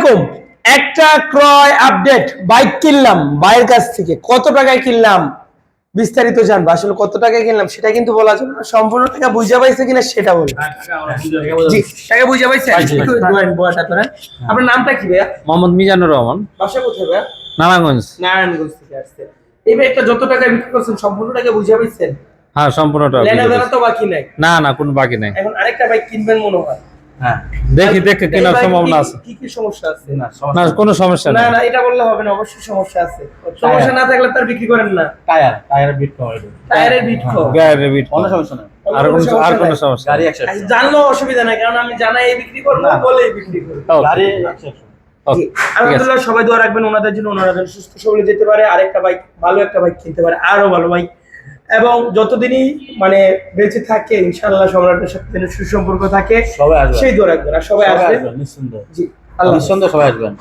আলাইকুম। একটা ক্রয় আপডেট, বাইক কিনলাম ভাইয়ের কাছ থেকে, কত টাকায় কিনলাম বিস্তারিত জানবো। আসলে কত টাকায় কিনলাম সেটা কিন্তু বলা যাবে না, সম্পূর্ণ টাকা বুঝা পাইছে কিনা সেটা বলবো। জি, টাকা বুঝা পাইছে। একটু দোয়েন বয়াটা করে। আপনার নামটা কি ভাইয়া? মোহাম্মদ মিজানুর রহমান, বাসা কোথায় ভাইয়া? নারায়ণগঞ্জ। নারায়ণগঞ্জ থেকে আসছে। এই একটা যত টাকা বিক্রি করছেন সম্পূর্ণ টাকা বুঝা পাইছেন? হ্যাঁ, সম্পূর্ণটা লেনা দেনা তো বাকি নাই? না না, কোনো বাকি নাই। এখন আরেকটা বাইক কিনবেন মনে হয়। হ্যাঁ, দেখি কেনার সম্ভাবনা আছে। কি কি সমস্যা আছে? না, কোনো সমস্যা না নেই। না, এটা বললে হবে না, অবশ্যই সমস্যা আছে। সমস্যা না থাকলে তার বিক্রি করেন না। টায়ারের বিট কম হইলো। টায়ারের বিট কম। গাড়ির বিট কোনো সমস্যা নাই। আর কোনো সমস্যা গাড়ি নেই। 100 জানলেও অসুবিধা নাই, কারণ আমি জানাই এই বিক্রি করবো বলেই বিক্রি করবো। Okay, গাড়ি 100 okay, ঠিক আছে। আলহামদুলিল্লাহ, সবাই দোয়া রাখবেন ওনাদের জন্য, ওনারা যেন সুস্থ সবলে যেতে পারে, আরেকটা বাইক, ভালো একটা বাইক কিনতে পারে, আরো ভালো বাইক, এবং যতদিনই মানে বেঁচে থাকে ইনশাআল্লাহ সম্রাটের সাথে যেন সুসম্পর্ক থাকে, সবাই আসবেন। সেই দোয়া রাখবেন। আর সবাই আসবেন নিশ্চিন্ত। জি, আল্লাহ হাফেজ। নিঃসন্দেহে সবাই আসবেন।